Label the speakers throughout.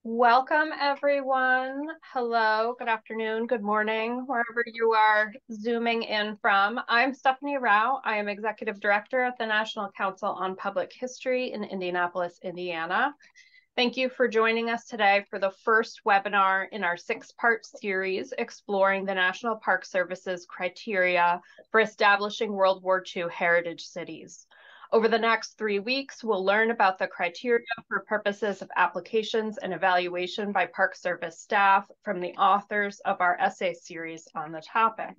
Speaker 1: Welcome, everyone. Hello, good afternoon, good morning, wherever you are Zooming in from. I'm Stephanie Rao. I am Executive Director at the National Council on Public History in Indianapolis, Indiana. Thank you for joining us today for the first webinar in our 6-part series exploring the National Park Service's criteria for establishing World War II heritage cities. Over the next 3 weeks, we'll learn about the criteria for purposes of applications and evaluation by Park Service staff from the authors of our essay series on the topic.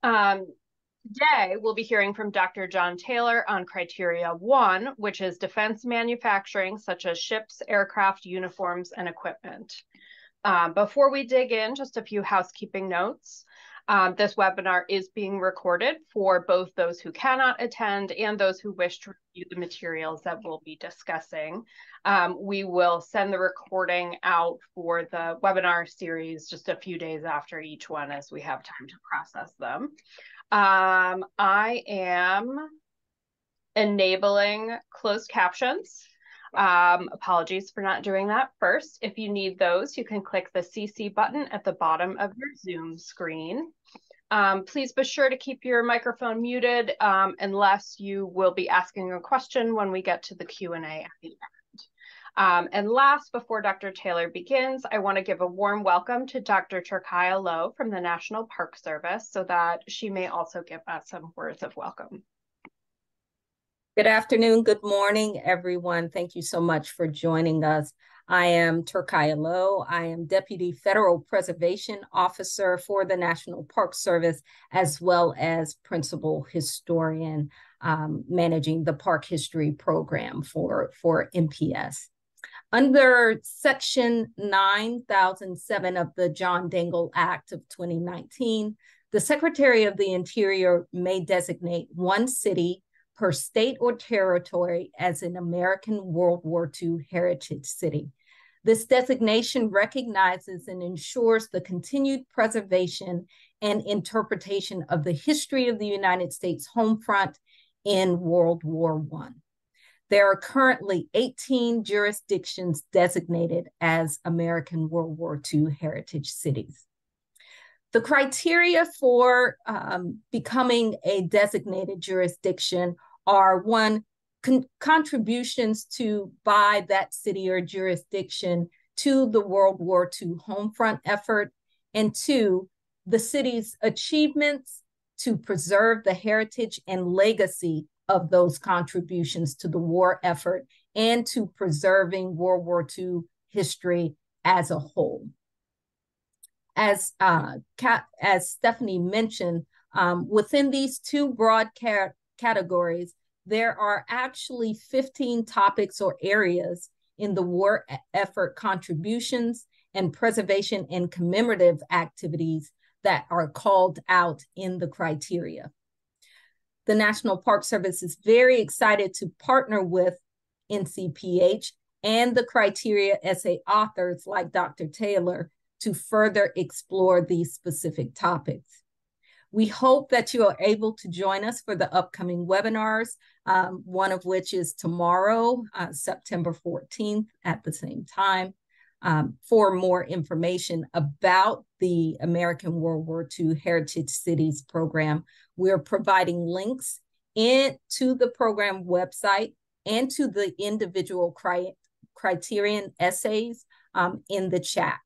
Speaker 1: Today, we'll be hearing from Dr. Jon Taylor on Criteria 1, which is defense manufacturing, such as ships, aircraft, uniforms, and equipment. Before we dig in, just a few housekeeping notes. This webinar is being recorded for both those who cannot attend and those who wish to review the materials that we'll be discussing. We will send the recording out for the webinar series just a few days after each one as we have time to process them. I am enabling closed captions. Apologies for not doing that first. If you need those, you can click the CC button at the bottom of your Zoom screen. Please be sure to keep your microphone muted unless you will be asking a question when we get to the Q&A at the end. And last, before Dr. Taylor begins, I want to give a warm welcome to Dr. Turkaya Lowe from the National Park Service so that she may also give us some words of welcome.
Speaker 2: Good afternoon, good morning, everyone. Thank you so much for joining us. I am Turkaya Lowe. I am Deputy Federal Preservation Officer for the National Park Service, as well as Principal Historian managing the Park History Program for NPS. Under Section 9007 of the John Dingell Act of 2019, the Secretary of the Interior may designate one city per state or territory as an American World War II heritage city. This designation recognizes and ensures the continued preservation and interpretation of the history of the United States home front in World War I. There are currently 18 jurisdictions designated as American World War II heritage cities. The criteria for becoming a designated jurisdiction are: one, contributions by that city or jurisdiction to the World War II home front effort, and two, the city's achievements to preserve the heritage and legacy of those contributions to the war effort and to preserving World War II history as a whole. As Stephanie mentioned, within these two broad categories, there are actually 15 topics or areas in the war effort contributions and preservation and commemorative activities that are called out in the criteria. The National Park Service is very excited to partner with NCPH and the criteria essay authors like Dr. Taylor to further explore these specific topics. We hope that you are able to join us for the upcoming webinars, one of which is tomorrow, September 14th at the same time. For more information about the American World War II Heritage Cities program, we're providing links to the program website and to the individual criterion essays in the chat.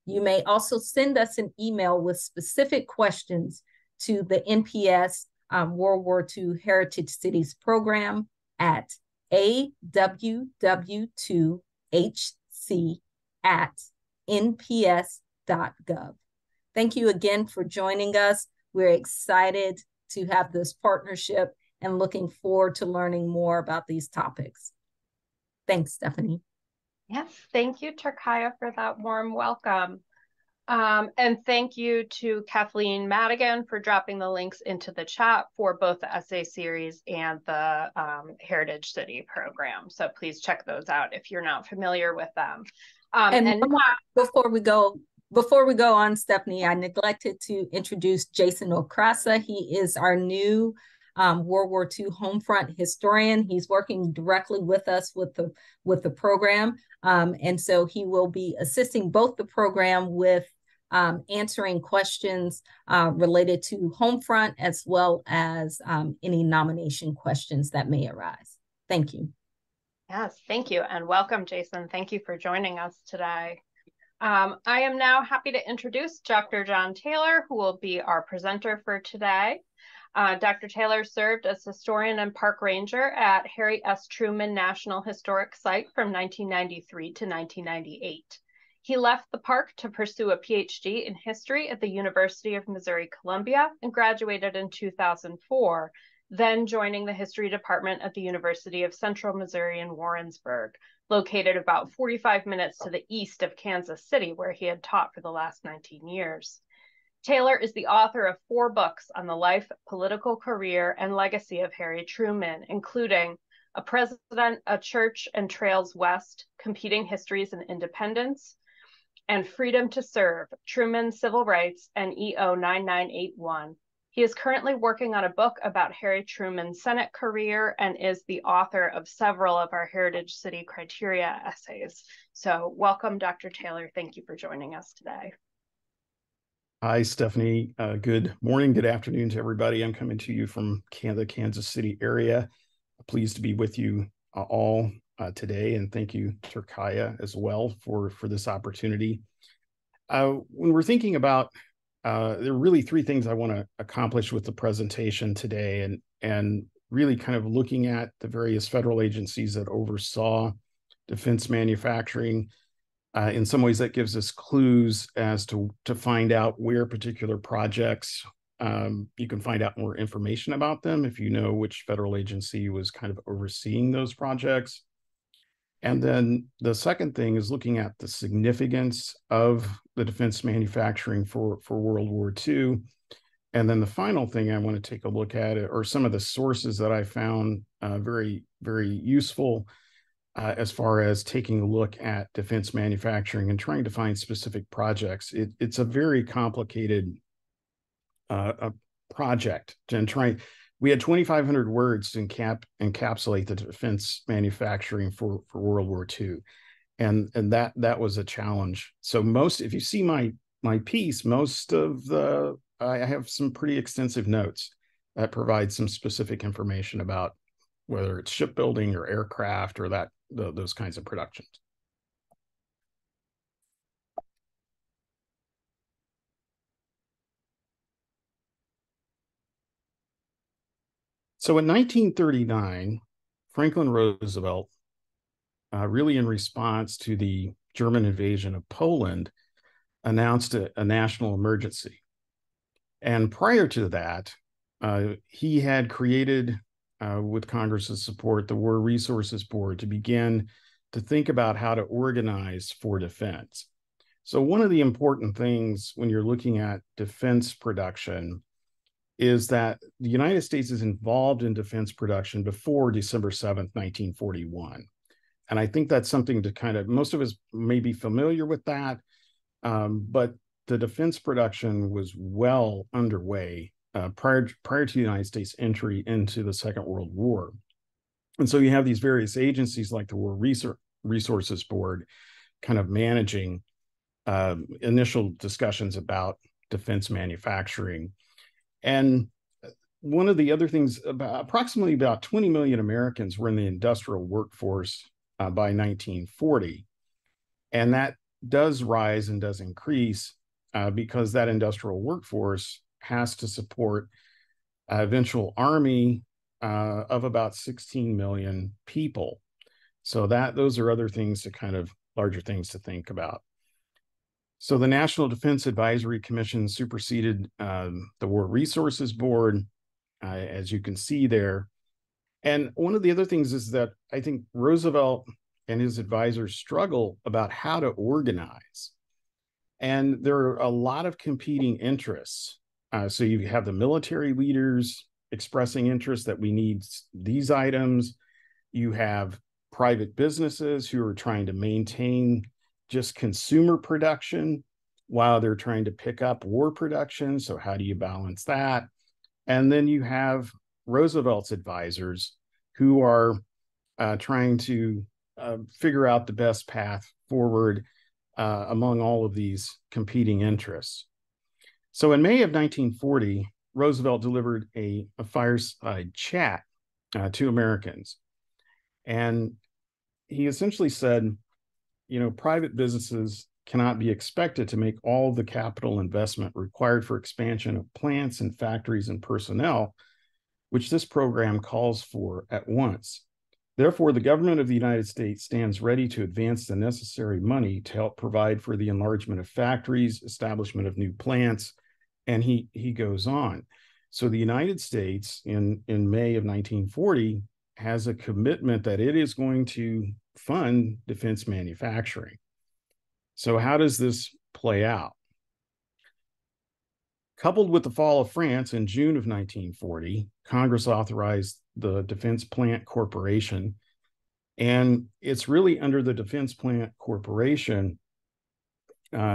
Speaker 2: You may also send us an email with specific questions to the NPS World War II Heritage Cities program at aww2hc@nps.gov. Thank you again for joining us. We're excited to have this partnership and looking forward to learning more about these topics. Thanks, Stephanie.
Speaker 1: Yes, thank you, Turkaya, for that warm welcome. And thank you to Kathleen Madigan for dropping the links into the chat for both the essay series and the Heritage City program. So please check those out if you're not familiar with them.
Speaker 2: Before we go on, Stephanie, I neglected to introduce Jason Okrasa. He is our new World War II Homefront historian. He's working directly with us with the program. And so he will be assisting both the program with answering questions related to Homefront, as well as any nomination questions that may arise. Thank you.
Speaker 1: Yes, thank you. And welcome, Jason. Thank you for joining us today. I am now happy to introduce Dr. Jon Taylor, who will be our presenter for today. Dr. Taylor served as historian and park ranger at Harry S. Truman National Historic Site from 1993 to 1998. He left the park to pursue a PhD in history at the University of Missouri-Columbia and graduated in 2004, then joining the history department at the University of Central Missouri in Warrensburg, located about 45 minutes to the east of Kansas City, where he had taught for the last 19 years. Taylor is the author of 4 books on the life, political career, and legacy of Harry Truman, including A President, A Church, and Trails West, Competing Histories and Independence, and Freedom to Serve, Truman, Civil Rights, and EO 9981. He is currently working on a book about Harry Truman's Senate career and is the author of several of our Heritage City Criteria essays. So welcome, Dr. Taylor. Thank you for joining us today.
Speaker 3: Hi, Stephanie. Good morning, good afternoon to everybody. I'm coming to you from the Kansas City area. Pleased to be with you all today, and thank you, Turkaya, as well for this opportunity. When we're thinking about, there are really 3 things I want to accomplish with the presentation today, and really kind of looking at the various federal agencies that oversaw defense manufacturing. In some ways, that gives us clues as to find out where particular projects, you can find out more information about them if you know which federal agency was kind of overseeing those projects. And then the second thing is looking at the significance of the defense manufacturing for World War II. And then the final thing I want to take a look at are some of the sources that I found very, very useful as far as taking a look at defense manufacturing and trying to find specific projects. It's a very complicated project. We had 2,500 words to encapsulate the defense manufacturing for World War II, and that was a challenge. So if you see my piece, I have some pretty extensive notes that provide some specific information about whether it's shipbuilding or aircraft or those kinds of productions. So in 1939, Franklin Roosevelt, really in response to the German invasion of Poland, announced a national emergency. And prior to that, he had created, with Congress's support, the War Resources Board to begin to think about how to organize for defense. So one of the important things when you're looking at defense production is that the United States is involved in defense production before December 7th, 1941. And I think that's something to most of us may be familiar with that, but the defense production was well underway prior to the United States entry into the Second World War. And so you have these various agencies like the War Resources Board kind of managing initial discussions about defense manufacturing. And one of the other things, approximately about 20 million Americans were in the industrial workforce by 1940. And that does rise and does increase because that industrial workforce has to support an eventual army of about 16 million people. So those are other things larger things to think about. So the National Defense Advisory Commission superseded the War Resources Board, as you can see there. And one of the other things is that I think Roosevelt and his advisors struggle about how to organize. And there are a lot of competing interests. So you have the military leaders expressing interest that we need these items. You have private businesses who are trying to maintain just consumer production while they're trying to pick up war production. So how do you balance that? And then you have Roosevelt's advisors who are trying to figure out the best path forward among all of these competing interests. So in May of 1940, Roosevelt delivered a fireside chat to Americans. And he essentially said, private businesses cannot be expected to make all the capital investment required for expansion of plants and factories and personnel, which this program calls for at once. Therefore, the government of the United States stands ready to advance the necessary money to help provide for the enlargement of factories, establishment of new plants, and he goes on. So the United States in May of 1940 has a commitment that it is going to fund defense manufacturing. So how does this play out? Coupled with the fall of France in June of 1940, Congress authorized the Defense Plant Corporation. And it's really under the Defense Plant Corporation by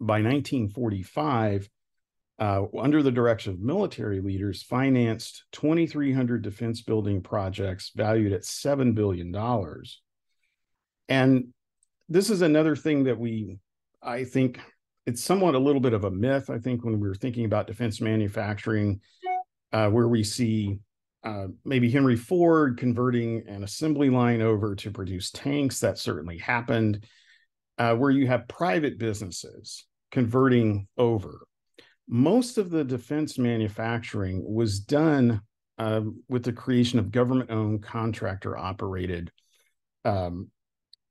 Speaker 3: 1945, under the direction of military leaders, financed 2,300 defense building projects valued at $7 billion. And this is another thing that I think it's somewhat a little bit of a myth, I think, when we were thinking about defense manufacturing, where we see maybe Henry Ford converting an assembly line over to produce tanks. That certainly happened. Where you have private businesses converting over. Most of the defense manufacturing was done with the creation of government-owned, contractor-operated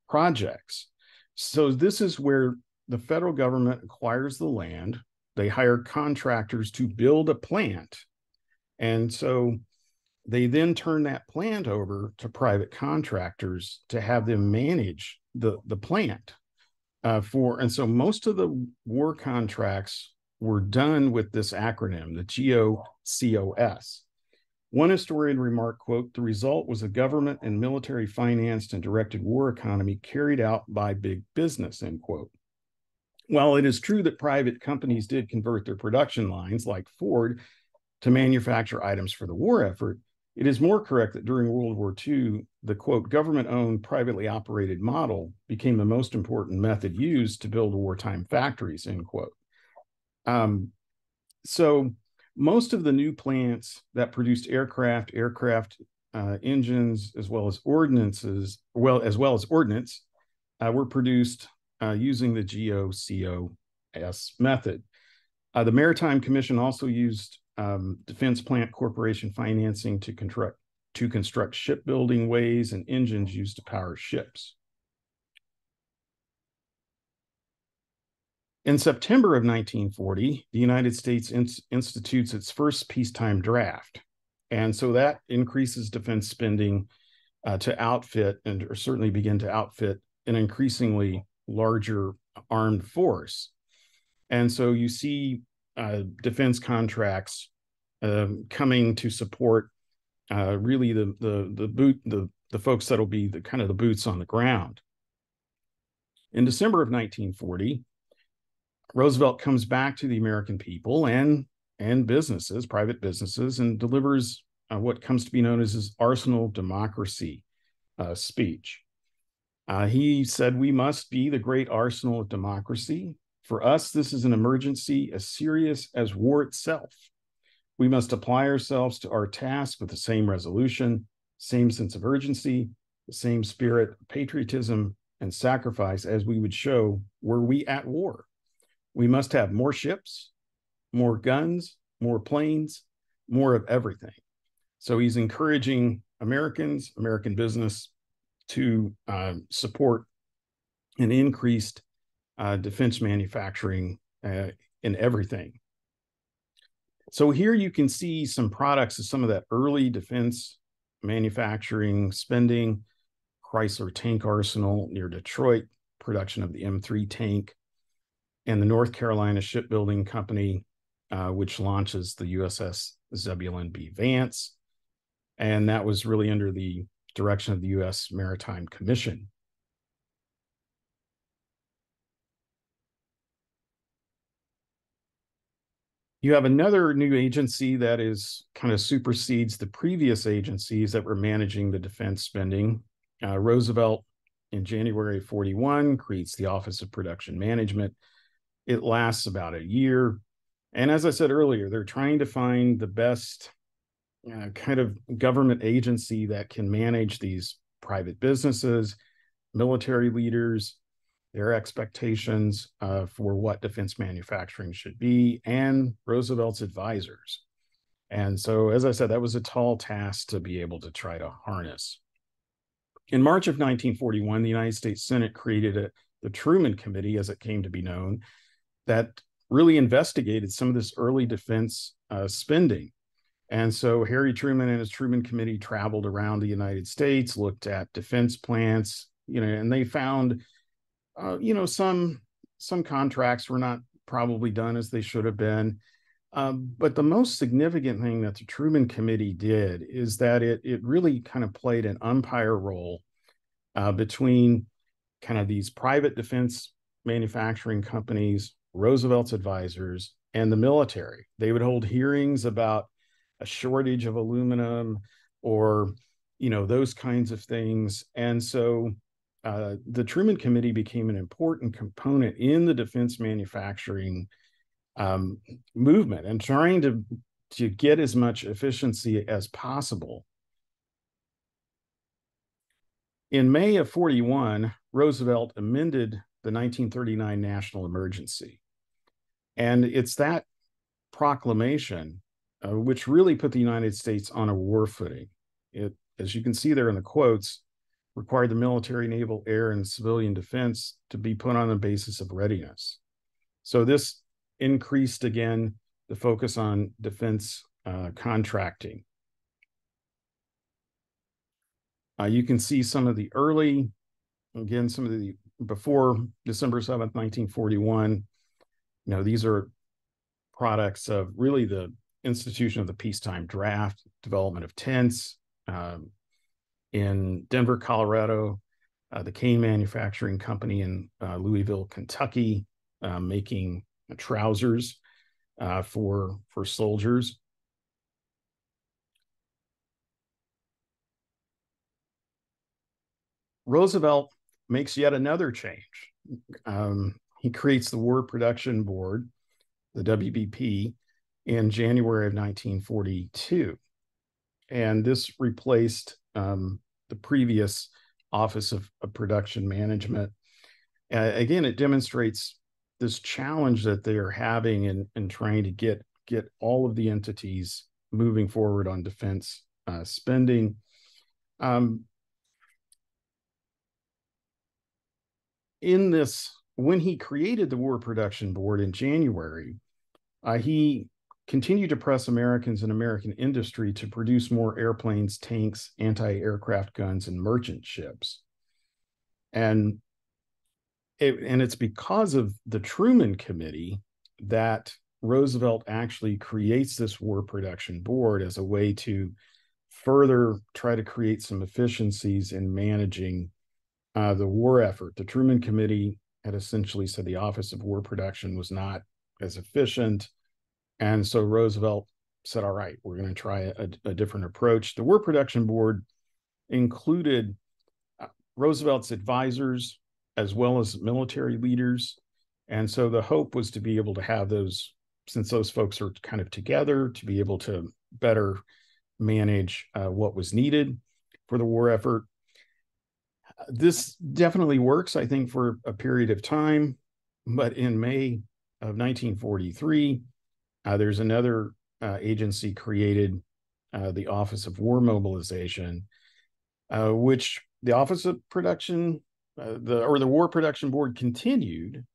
Speaker 3: projects. So this is where the federal government acquires the land. They hire contractors to build a plant. And so they then turn that plant over to private contractors to have them manage the plant. And so most of the war contracts were done with this acronym, the GOCOS. One historian remarked, quote, "The result was a government and military financed and directed war economy carried out by big business," end quote. While it is true that private companies did convert their production lines, like Ford, to manufacture items for the war effort, it is more correct that during World War II, the, quote, "government-owned, privately operated model became the most important method used to build wartime factories," end quote. So most of the new plants that produced aircraft engines, as well as ordnance, were produced using the GOCOS method. The Maritime Commission also used Defense Plant Corporation financing to construct shipbuilding ways and engines used to power ships. In September of 1940, the United States institutes its first peacetime draft. And so that increases defense spending to outfit or certainly begin to outfit an increasingly larger armed force. And so you see defense contracts coming to support really the folks that'll be the kind of the boots on the ground. In December of 1940, Roosevelt comes back to the American people and businesses, private businesses, and delivers what comes to be known as his Arsenal of Democracy speech. He said, "We must be the great arsenal of democracy. For us, this is an emergency as serious as war itself. We must apply ourselves to our task with the same resolution, same sense of urgency, the same spirit of patriotism and sacrifice as we would show were we at war. We must have more ships, more guns, more planes, more of everything." So he's encouraging Americans, American business, to support an increased defense manufacturing in everything. So here you can see some products of some of that early defense manufacturing spending. Chrysler Tank Arsenal near Detroit, production of the M3 tank, and the North Carolina Shipbuilding Company, which launches the USS Zebulon B. Vance. And that was really under the direction of the U.S. Maritime Commission. You have another new agency that is kind of supersedes the previous agencies that were managing the defense spending. Roosevelt, in January of 41, creates the Office of Production Management. It lasts about a year. And as I said earlier, they're trying to find the best kind of government agency that can manage these private businesses, military leaders, their expectations for what defense manufacturing should be, and Roosevelt's advisors. And so, as I said, that was a tall task to be able to try to harness. In March of 1941, the United States Senate created the Truman Committee, as it came to be known, that really investigated some of this early defense spending. And so Harry Truman and his Truman Committee traveled around the United States, looked at defense plants, and they found, some contracts were not probably done as they should have been. But the most significant thing that the Truman Committee did is that it really kind of played an umpire role between kind of these private defense manufacturing companies, Roosevelt's advisors, and the military. They would hold hearings about a shortage of aluminum or, those kinds of things. And so the Truman Committee became an important component in the defense manufacturing movement and trying to get as much efficiency as possible. In May of 41, Roosevelt amended the 1939 national emergency. And it's that proclamation which really put the United States on a war footing. It, as you can see there in the quotes, required the military, naval, air, and civilian defense to be put on the basis of readiness. So this increased, again, the focus on defense contracting. You can see some of the early, again, some of the before December 7th, 1941. These are products of really the institution of the peacetime draft, development of tents in Denver, Colorado, the Kane Manufacturing Company in Louisville, Kentucky, making trousers for soldiers. Roosevelt makes yet another change. He creates the War Production Board, the WBP, in January of 1942. And this replaced the previous Office of Production Management. Again, it demonstrates this challenge that they are having in trying to get all of the entities moving forward on defense spending. In this, when he created the War Production Board in January, he continued to press Americans and American industry to produce more airplanes, tanks, anti-aircraft guns, and merchant ships. And it's because of the Truman Committee that Roosevelt actually creates this War Production Board as a way to further try to create some efficiencies in managing the war effort. The Truman Committee had essentially said the Office of War Production was not as efficient. And so Roosevelt said, all right, we're going to try a different approach. The War Production Board included Roosevelt's advisors as well as military leaders. And so the hope was to be able to have those, since those folks are kind of together, to be able to better manage what was needed for the war effort. This definitely works, I think, for a period of time. But in May of 1943, there's another agency created, the Office of War Mobilization, which the Office of Production, the War Production Board continued.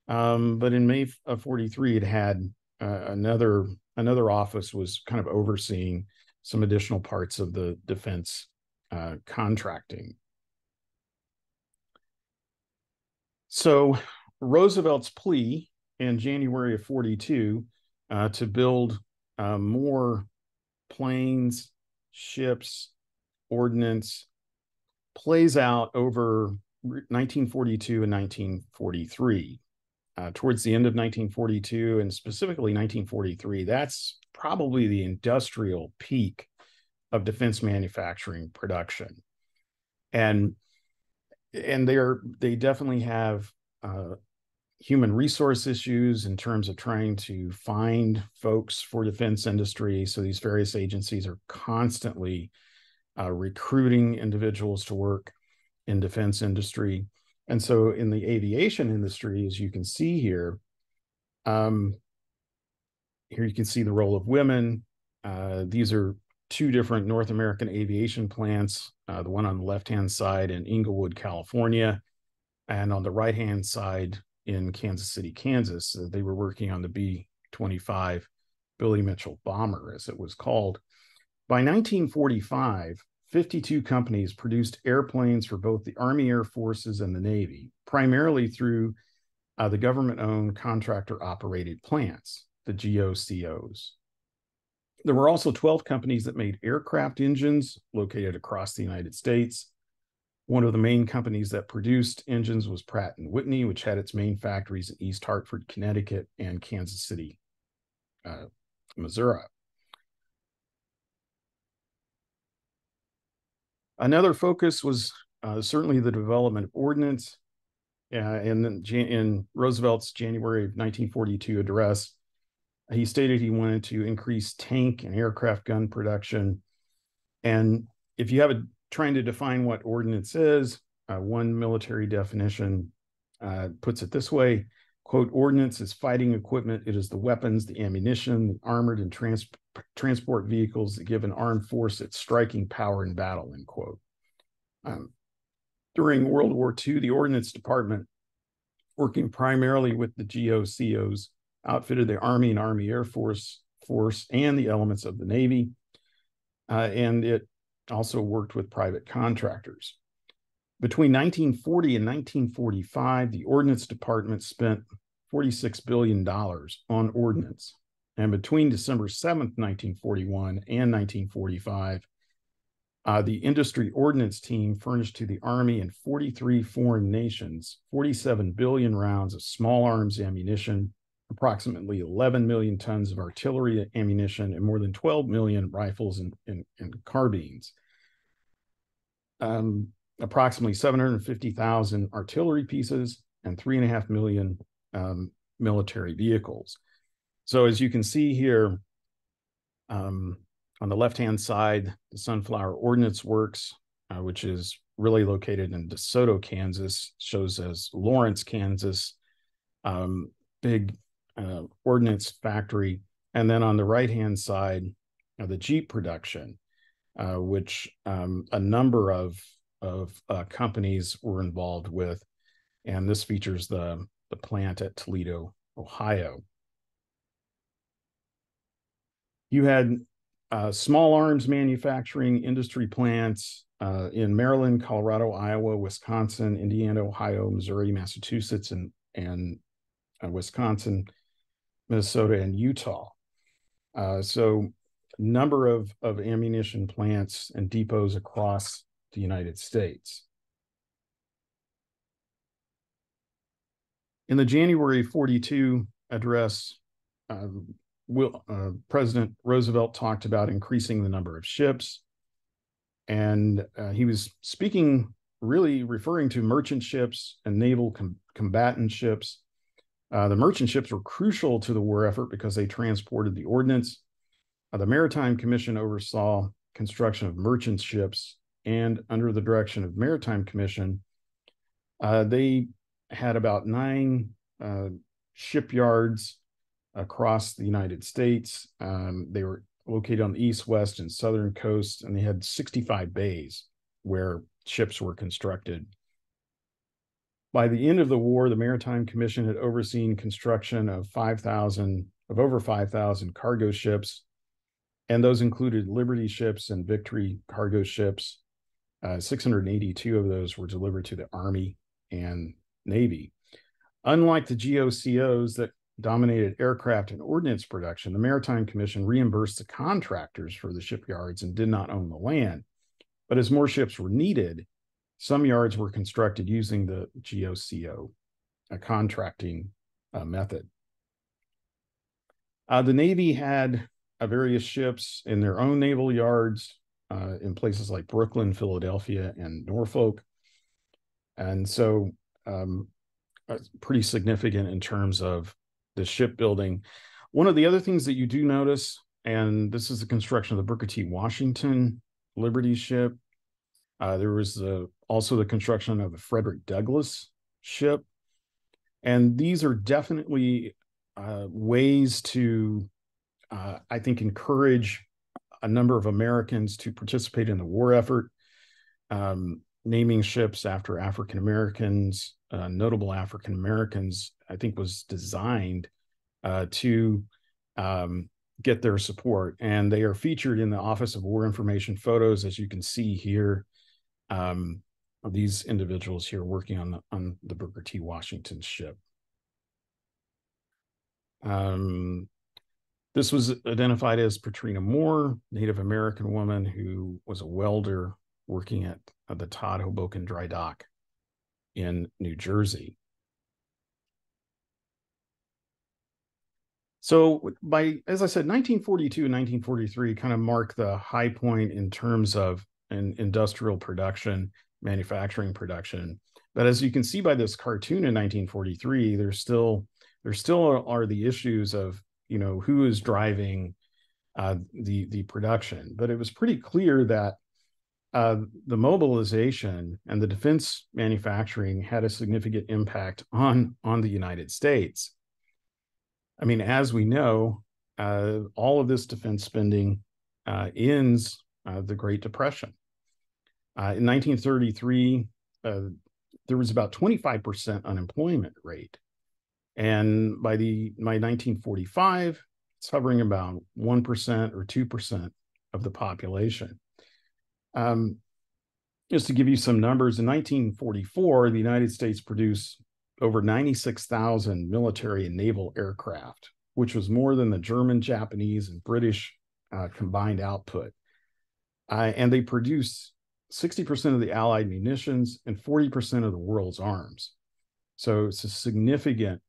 Speaker 3: But in May of 43, it had another office was kind of overseeing some additional parts of the defense contracting. So Roosevelt's plea in January of 42 to build more planes, ships, ordnance plays out over 1942 and 1943. towards the end of 1942 and specifically 1943. That's probably the industrial peak of defense manufacturing production. And they definitely have human resource issues in terms of trying to find folks for defense industry. So these various agencies are constantly recruiting individuals to work in defense industry. And so in the aviation industry, as you can see here, here you can see the role of women. These are two different North American aviation plants, the one on the left-hand side in Inglewood, California, and on the right-hand side in Kansas City, Kansas. They were working on the B-25 Billy Mitchell bomber, as it was called. By 1945, 52 companies produced airplanes for both the Army Air Forces and the Navy, primarily through the government-owned contractor-operated plants, the GOCOs. There were also 12 companies that made aircraft engines located across the United States. One of the main companies that produced engines was Pratt & Whitney, which had its main factories in East Hartford, Connecticut, and Kansas City, Missouri. Another focus was certainly the development of ordnance. In Roosevelt's January of 1942 address, he stated he wanted to increase tank and aircraft gun production. And if you have trying to define what ordnance is, one military definition puts it this way, quote, ordnance is fighting equipment. It is the weapons, the ammunition, the armored and transport vehicles that give an armed force its striking power in battle, end quote. During World War II, the Ordnance Department, working primarily with the GOCOs, outfitted the Army and Army Air Force and the elements of the Navy, and it also worked with private contractors. Between 1940 and 1945, the Ordnance Department spent $46 billion on ordnance. And between December 7th, 1941 and 1945, the industry ordnance team furnished to the Army and 43 foreign nations 47 billion rounds of small arms ammunition, approximately 11 million tons of artillery ammunition, and more than 12 million rifles and carbines. Approximately 750,000 artillery pieces and 3.5 million military vehicles. So as you can see here, on the left-hand side, the Sunflower Ordnance Works, which is really located in DeSoto, Kansas, shows as Lawrence, Kansas, big ordnance factory. And then on the right-hand side, the Jeep production, which a number of companies were involved with. And this features the plant at Toledo, Ohio. You had small arms manufacturing industry plants in Maryland, Colorado, Iowa, Wisconsin, Indiana, Ohio, Missouri, Massachusetts, and Wisconsin, Minnesota, and Utah. So a number of ammunition plants and depots across the United States. In the January 42 address, President Roosevelt talked about increasing the number of ships. And he was speaking, really referring to merchant ships and naval combatant ships. The merchant ships were crucial to the war effort because they transported the ordnance. The Maritime Commission oversaw construction of merchant ships, and under the direction of Maritime Commission, they had about 9 shipyards across the United States. They were located on the east, west, and southern coasts, and they had 65 bays where ships were constructed. By the end of the war, the Maritime Commission had overseen construction of over 5,000 cargo ships, and those included Liberty ships and Victory cargo ships. 682 of those were delivered to the Army and Navy. Unlike the GOCOs that dominated aircraft and ordnance production, the Maritime Commission reimbursed the contractors for the shipyards and did not own the land. But as more ships were needed, some yards were constructed using the GOCO contracting method. The Navy had various ships in their own naval yards in places like Brooklyn, Philadelphia, and Norfolk. And so pretty significant in terms of the shipbuilding. One of the other things that you do notice, and this is the construction of the Booker T. Washington Liberty ship. There was also the construction of the Frederick Douglass ship. And these are definitely ways to, I think, encourage a number of Americans to participate in the war effort. Naming ships after African Americans, notable African Americans, I think was designed to get their support. And they are featured in the Office of War Information photos, as you can see here. These individuals here working on the Booker T. Washington ship. This was identified as Patrina Moore, Native American woman who was a welder working at the Todd Hoboken Dry Dock in New Jersey. So as I said, 1942 and 1943 kind of mark the high point in terms of industrial production, manufacturing production. But as you can see by this cartoon in 1943, there still are the issues of, who is driving the production. But it was pretty clear that the mobilization and the defense manufacturing had a significant impact on the United States. I mean, as we know, all of this defense spending ends the Great Depression. In 1933, there was about 25% unemployment rate. And by 1945, it's hovering about 1% or 2% of the population. Just to give you some numbers, in 1944, the United States produced over 96,000 military and naval aircraft, which was more than the German, Japanese, and British combined output. And they produced 60% of the Allied munitions and 40% of the world's arms. So it's a significant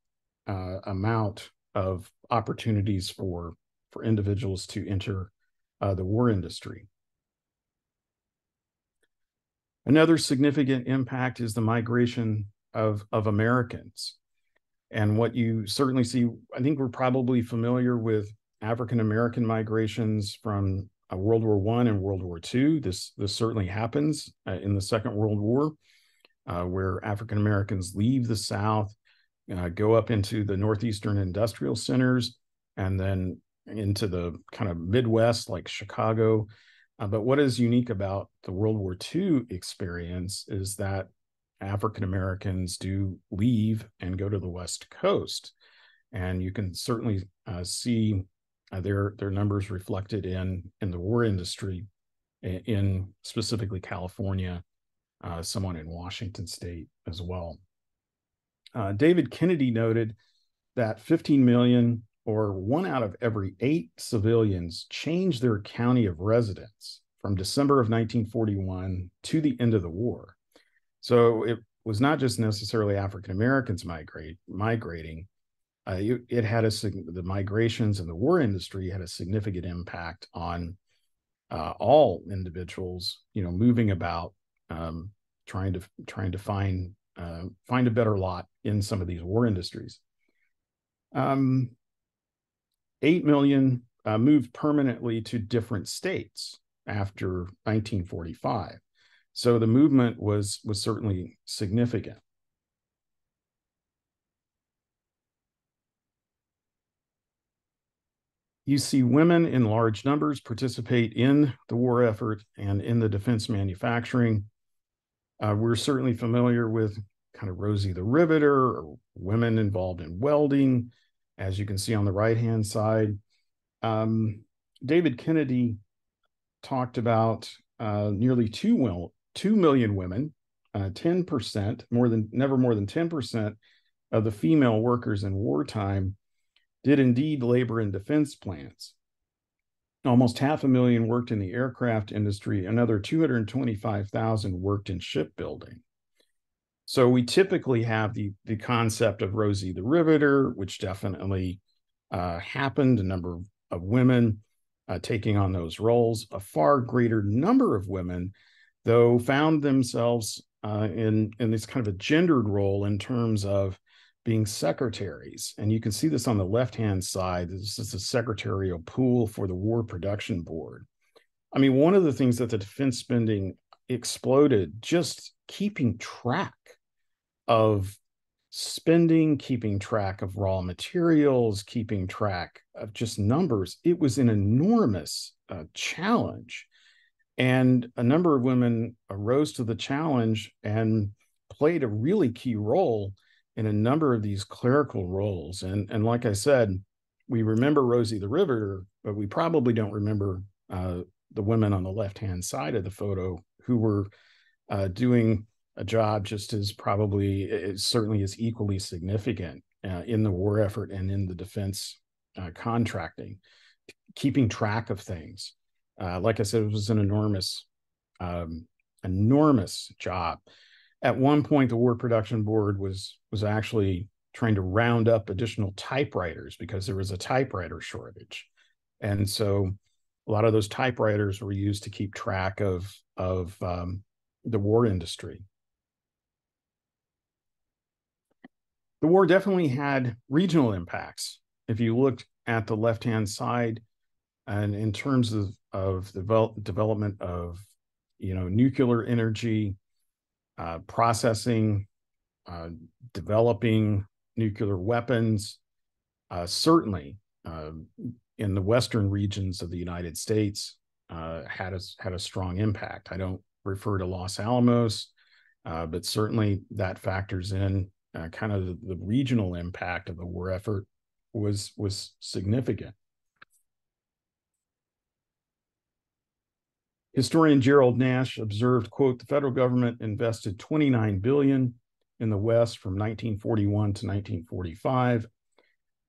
Speaker 3: amount of opportunities for individuals to enter the war industry. Another significant impact is the migration of Americans. And what you certainly see, I think we're probably familiar with African-American migrations from World War I and World War II. This certainly happens in the Second World War, where African-Americans leave the South, go up into the Northeastern industrial centers, and then into the kind of Midwest, like Chicago. But what is unique about the World War II experience is that African-Americans do leave and go to the West Coast. And you can certainly see their numbers reflected in the war industry in specifically California, someone in Washington State as well. David Kennedy noted that 15 million, or 1 out of every 8 civilians, changed their county of residence from December of 1941 to the end of the war. So it was not just necessarily African Americans migrating. It had the migrations in the war industry had a significant impact on all individuals, moving about, trying to find a better lot in some of these war industries. 8 million moved permanently to different states after 1945. So the movement was certainly significant. You see women in large numbers participate in the war effort and in the defense manufacturing. We're certainly familiar with kind of Rosie the Riveter, or women involved in welding, as you can see on the right-hand side. David Kennedy talked about nearly 2 million women, 10%, never more than 10% of the female workers in wartime did indeed labor in defense plants. Almost 500,000 worked in the aircraft industry. Another 225,000 worked in shipbuilding. So we typically have the concept of Rosie the Riveter, which definitely happened, a number of women taking on those roles. A far greater number of women, though, found themselves in this kind of a gendered role in terms of being secretaries. And you can see this on the left-hand side. This is the secretarial pool for the War Production Board. I mean, one of the things that the defense spending exploded, just keeping track of spending, keeping track of raw materials, keeping track of just numbers. It was an enormous challenge. And a number of women arose to the challenge and played a really key role in a number of these clerical roles. And like I said, we remember Rosie the Riveter, but we probably don't remember the women on the left-hand side of the photo who were doing a job just as certainly as equally significant in the war effort and in the defense contracting, keeping track of things. Like I said, it was an enormous job. At one point, the War Production Board was actually trying to round up additional typewriters because there was a typewriter shortage. And so a lot of those typewriters were used to keep track of the war industry. The war definitely had regional impacts. If you looked at the left-hand side, and in terms of the development of nuclear energy, processing, developing nuclear weapons, certainly in the western regions of the United States had a strong impact. I don't refer to Los Alamos, but certainly that factors in kind of the regional impact of the war effort was significant. Historian Gerald Nash observed, quote, "The federal government invested $29 billion in the West from 1941 to 1945.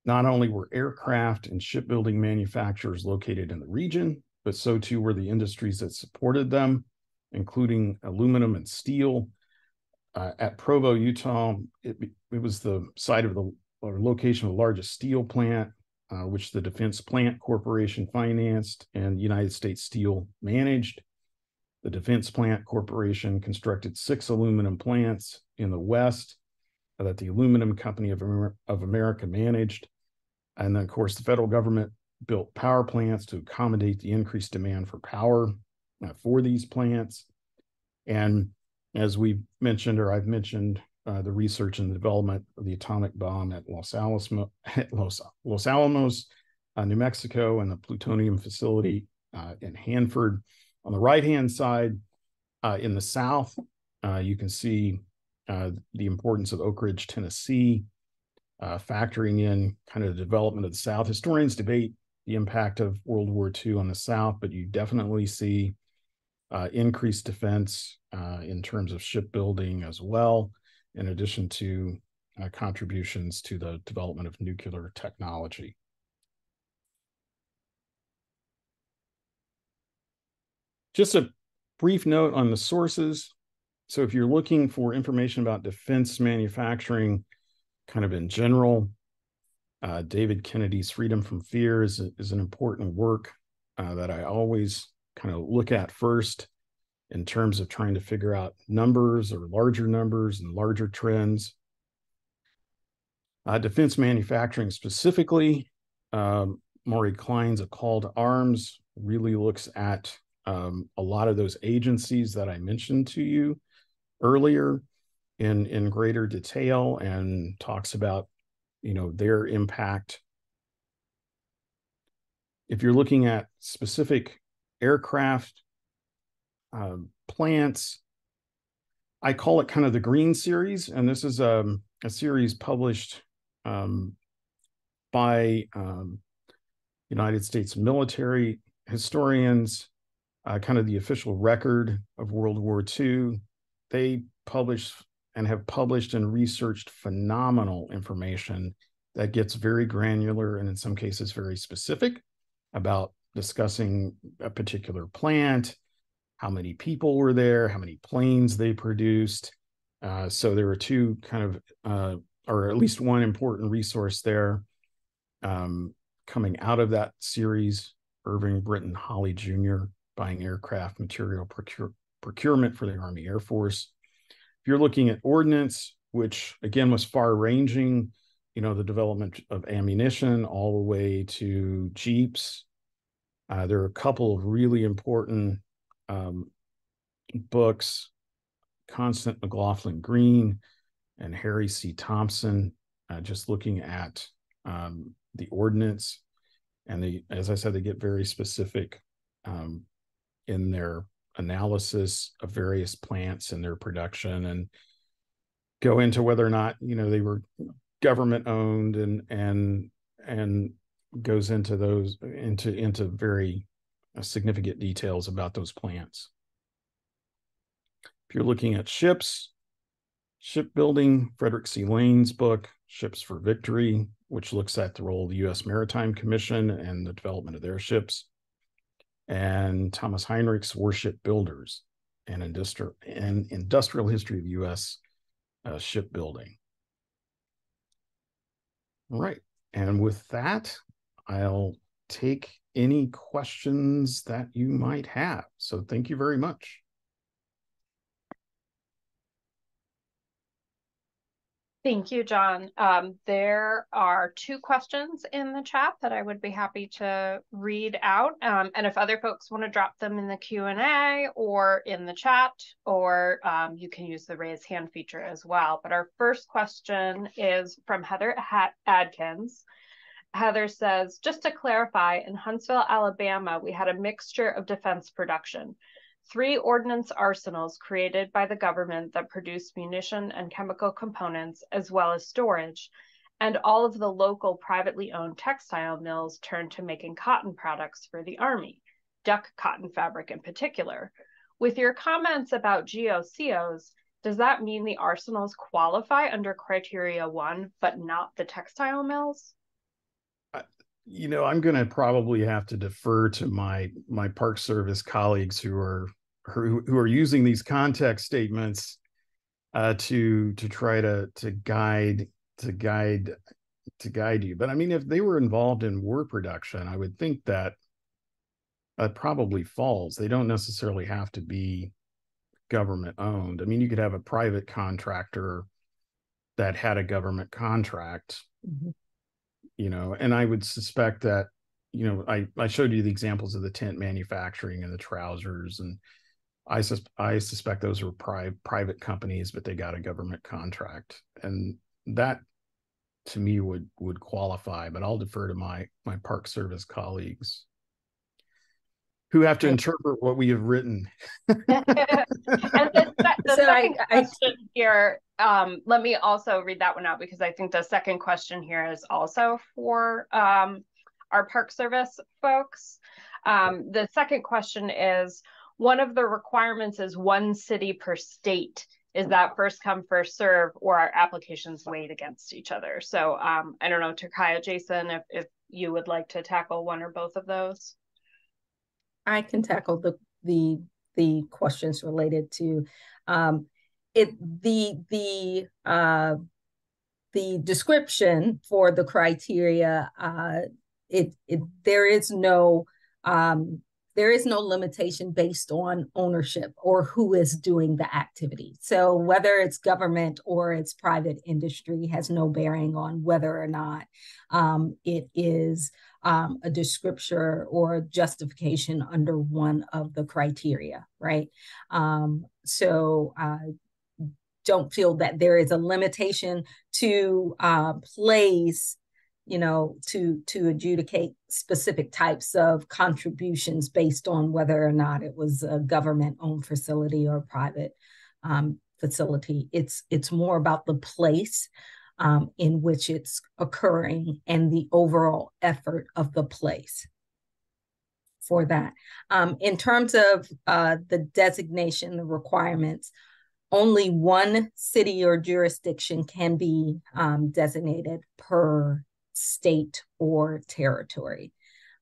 Speaker 3: Not only were aircraft and shipbuilding manufacturers located in the region, but so too were the industries that supported them, including aluminum and steel. At Provo, Utah, it was the site of the location of the largest steel plant, which the Defense Plant Corporation financed and United States Steel managed. The Defense Plant Corporation constructed 6 aluminum plants in the West that the Aluminum Company of America managed. And then, of course, the federal government built power plants to accommodate the increased demand for power for these plants. And as we've mentioned, or I've mentioned, the research and the development of the atomic bomb at Los Alamos, New Mexico, and the plutonium facility in Hanford. On the right-hand side, in the South, you can see the importance of Oak Ridge, Tennessee, factoring in kind of the development of the South. Historians debate the impact of World War II on the South, but you definitely see increased defense in terms of shipbuilding as well, in addition to contributions to the development of nuclear technology. Just a brief note on the sources. So if you're looking for information about defense manufacturing kind of in general, David Kennedy's Freedom from Fear is an important work that I always kind of look at first in terms of trying to figure out numbers or larger numbers and larger trends. Defense manufacturing specifically, Maury Klein's A Call to Arms really looks at a lot of those agencies that I mentioned to you earlier in greater detail and talks about their impact. If you're looking at specific aircraft plants, I call it kind of the Green Series, and this is a series published by United States military historians, kind of the official record of World War II. They publish and have published and researched phenomenal information that gets very granular and in some cases very specific about discussing a particular plant, how many people were there, how many planes they produced, So there are two kind of, or at least one important resource there coming out of that series, Irving Britton Holly Jr., Buying Aircraft Material Procurement for the Army Air Force. If you're looking at ordnance, which again was far-ranging, the development of ammunition all the way to Jeeps. There are a couple of really important books, Constant McLaughlin Green and Harry C. Thompson, just looking at the ordnance. And as I said, they get very specific in their analysis of various plants and their production, and go into whether or not they were government owned, and goes into those into very significant details about those plants. If you're looking at shipbuilding, Frederick C. Lane's book, Ships for Victory, which looks at the role of the U.S. Maritime Commission and the development of their ships, and Thomas Heinrich's Warship Builders and Industrial History of U.S. Shipbuilding. All right, and with that, I'll take any questions that you might have. So thank you very much.
Speaker 1: Thank you, John. There are two questions in the chat that I would be happy to read out. And if other folks want to drop them in the Q&A or in the chat, or you can use the raise hand feature as well. But our first question is from Heather Adkins. Heather says, just to clarify, in Huntsville, Alabama, we had a mixture of defense production. 3 ordnance arsenals created by the government that produced munition and chemical components, as well as storage, and all of the local privately owned textile mills turned to making cotton products for the Army, duck cotton fabric in particular. With your comments about GOCOs, does that mean the arsenals qualify under Criteria 1, but not the textile mills?
Speaker 3: I'm going to probably have to defer to my Park Service colleagues who are using these context statements to try to guide you. But I mean, if they were involved in war production, I would think that probably falls. They don't necessarily have to be government owned. I mean, you could have a private contractor that had a government contract. Mm-hmm. And I would suspect that, I showed you the examples of the tent manufacturing and the trousers, and I suspect those were private companies, but they got a government contract, and that to me would qualify. But I'll defer to my Park Service colleagues who have to interpret what we have written.
Speaker 1: And the second question here, let me also read that one out, because I think the second question here is also for our Park Service folks. The second question is, one of the requirements is 1 city per state. Is that first come, first serve, or are applications weighed against each other? So I don't know, Turkaya, Jason, if you would like to tackle one or both of those.
Speaker 2: I can tackle the questions related to the description for the criteria. There is no limitation based on ownership or who is doing the activity. So whether it's government or it's private industry has no bearing on whether or not it is a description or justification under one of the criteria, right? So don't feel that there is a limitation to place, to adjudicate specific types of contributions based on whether or not it was a government-owned facility or private facility. It's more about the place in which it's occurring and the overall effort of the place for that. In terms of the designation, the requirements, only 1 city or jurisdiction can be designated per state or territory.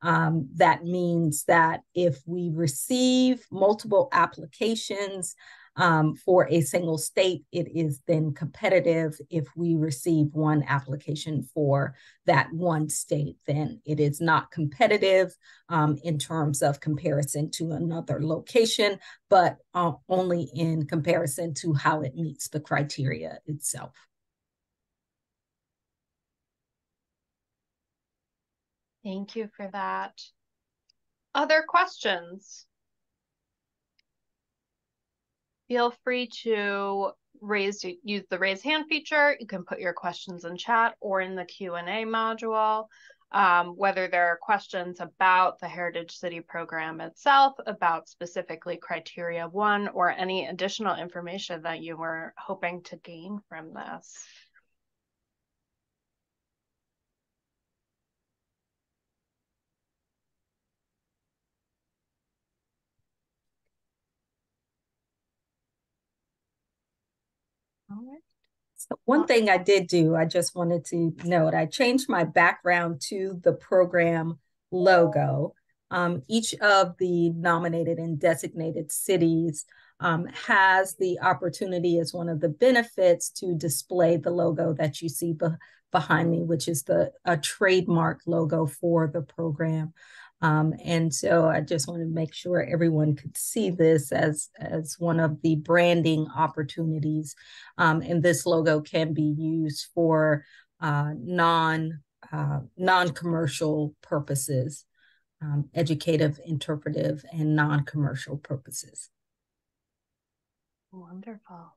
Speaker 2: That means that if we receive multiple applications For a single state, it is then competitive. If we receive one application for that one state, then it is not competitive in terms of comparison to another location, but only in comparison to how it meets the criteria itself.
Speaker 1: Thank you for that. Other questions? Feel free to use the raise hand feature. You can put your questions in chat or in the Q&A module. Whether there are questions about the Heritage City program itself, about specifically Criteria 1, or any additional information that you were hoping to gain from this. All right.
Speaker 2: So one thing I did do, I just wanted to note, I changed my background to the program logo. Each of the nominated and designated cities has the opportunity as one of the benefits to display the logo that you see behind me, which is a trademark logo for the program. And so I just want to make sure everyone could see this as one of the branding opportunities. And this logo can be used for non-commercial purposes, educative, interpretive, and non-commercial purposes.
Speaker 1: Wonderful.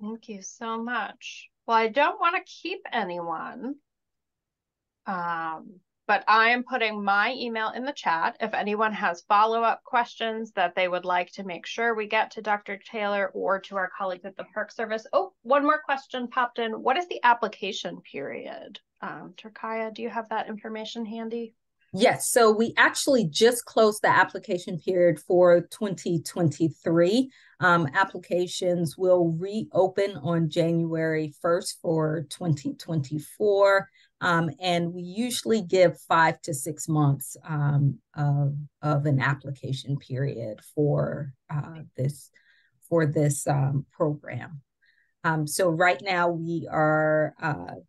Speaker 1: Thank you so much. Well, I don't want to keep anyone, but I am putting my email in the chat. If anyone has follow-up questions that they would like to make sure we get to Dr. Taylor or to our colleagues at the Park Service. Oh, one more question popped in. What is the application period? Turkaya, do you have that information handy?
Speaker 2: Yes, so we actually just closed the application period for 2023. Applications will reopen on January 1st for 2024. And we usually give 5 to 6 months of an application period for this program. So right now we are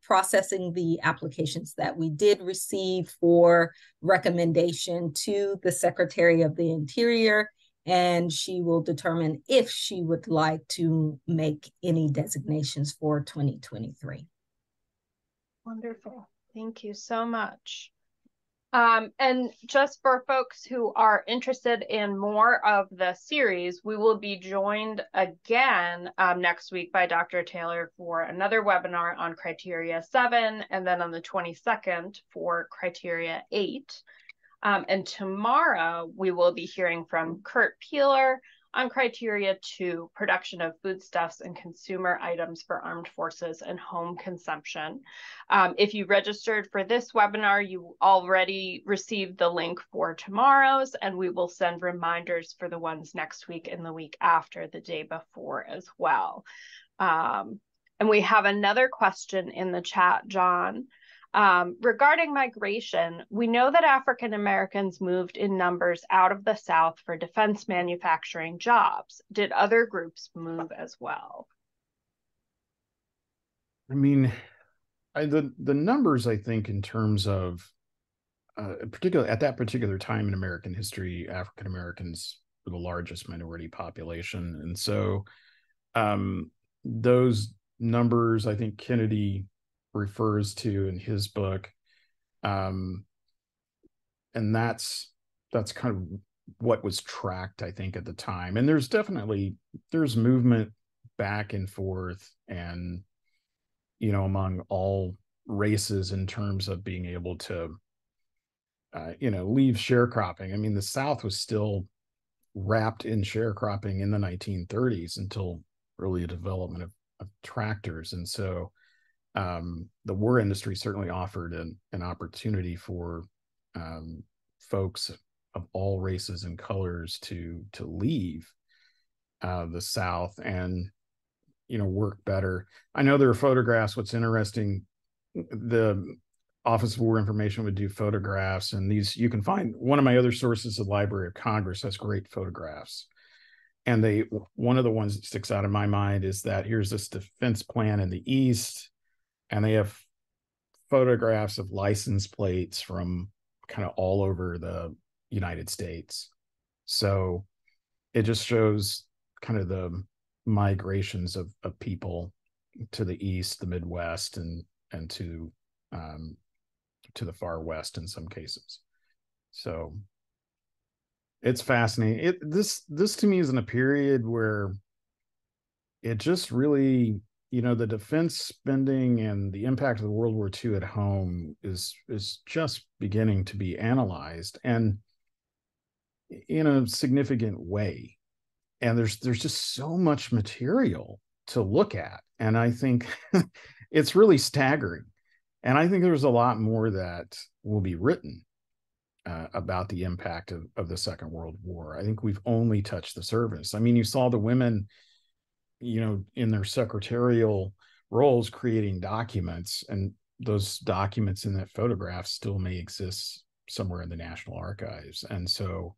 Speaker 2: processing the applications that we did receive for recommendation to the Secretary of the Interior, and she will determine if she would like to make any designations for 2023.
Speaker 1: Wonderful. Thank you so much. And just for folks who are interested in more of the series, we will be joined again next week by Dr. Taylor for another webinar on Criteria 7, and then on the 22nd for Criteria 8. And tomorrow we will be hearing from Kurt Peeler on Criteria 2, production of foodstuffs and consumer items for armed forces and home consumption. If you registered for this webinar, you already received the link for tomorrow's, and we will send reminders for the ones next week and the week after, the day before as well. And we have another question in the chat, John. Regarding migration, we know that African Americans moved in numbers out of the South for defense manufacturing jobs. Did other groups move as well?
Speaker 3: I mean, the numbers, I think, in terms of, particularly at that particular time in American history, African Americans were the largest minority population. And so those numbers, I think Kennedy refers to in his book, and that's kind of what was tracked, I think, at the time. And there's movement back and forth, and among all races in terms of being able to leave sharecropping. I mean, the South was still wrapped in sharecropping in the 1930s until early development of tractors. And so the war industry certainly offered an opportunity for folks of all races and colors to leave the South and work better. I know there are photographs. What's interesting, the Office of War Information would do photographs, and these, you can find, one of my other sources, the Library of Congress, has great photographs. And one of the ones that sticks out in my mind is that here's this defense plan in the East, and they have photographs of license plates from kind of all over the United States. So it just shows kind of the migrations of people to the East, the Midwest, and to the far West in some cases. So it's fascinating. This to me is in a period where it just really, the defense spending and the impact of the World War II at home is just beginning to be analyzed, and in a significant way. And there's just so much material to look at, and I think it's really staggering. And I think there's a lot more that will be written about the impact of the Second World War. I think we've only touched the surface. I mean, you saw the women, in their secretarial roles creating documents, and those documents in that photograph still may exist somewhere in the National Archives. And so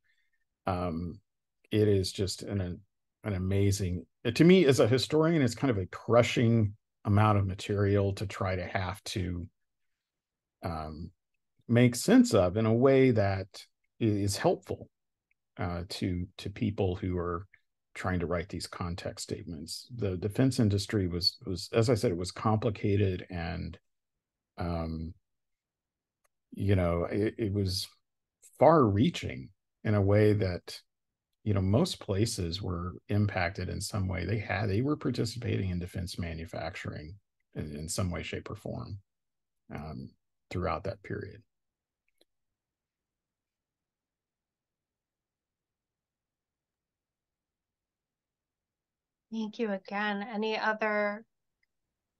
Speaker 3: it is just an amazing, to me as a historian, it's kind of a crushing amount of material to try to have to make sense of in a way that is helpful to people who are trying to write these context statements. The defense industry was, as I said, it was complicated, and it was far-reaching in a way that most places were impacted in some way. They were participating in defense manufacturing in some way, shape, or form throughout that period.
Speaker 1: Thank you again. Any other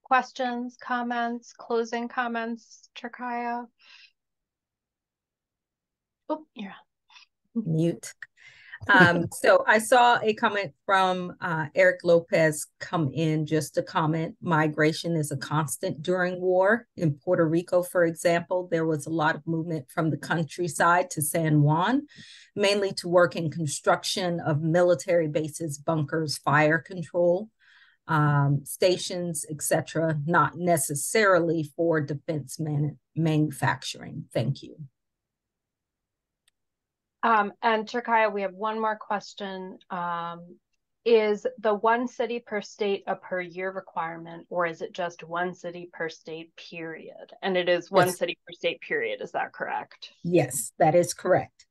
Speaker 1: questions, comments, closing comments, Cherkaya? Oh, you're on
Speaker 2: mute. So I saw a comment from Eric Lopez come in just to comment, migration is a constant during war. In Puerto Rico, for example, there was a lot of movement from the countryside to San Juan, mainly to work in construction of military bases, bunkers, fire control stations, etc., not necessarily for defense manufacturing. Thank you.
Speaker 1: And Cherkaya, we have one more question. Is the one city per state a per year requirement, or is it just one city per state period? And it is one city per state period, is that correct?
Speaker 2: Yes, that is correct.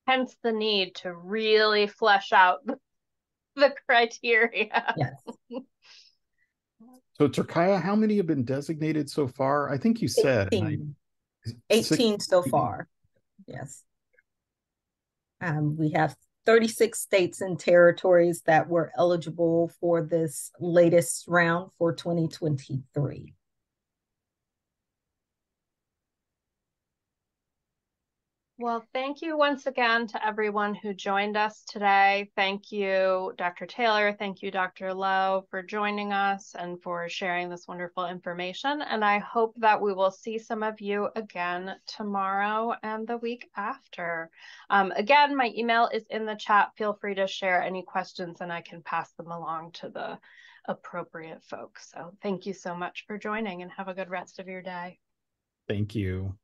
Speaker 1: Hence the need to really flesh out the criteria.
Speaker 2: Yes.
Speaker 3: So Cherkaya, how many have been designated so far? I think you said
Speaker 2: 18 so far. Yes. We have 36 states and territories that were eligible for this latest round for 2023.
Speaker 1: Well, thank you once again to everyone who joined us today. Thank you, Dr. Taylor. Thank you, Dr. Lowe, for joining us and for sharing this wonderful information. And I hope that we will see some of you again tomorrow and the week after. Again, my email is in the chat. Feel free to share any questions and I can pass them along to the appropriate folks. So thank you so much for joining and have a good rest of your day.
Speaker 3: Thank you.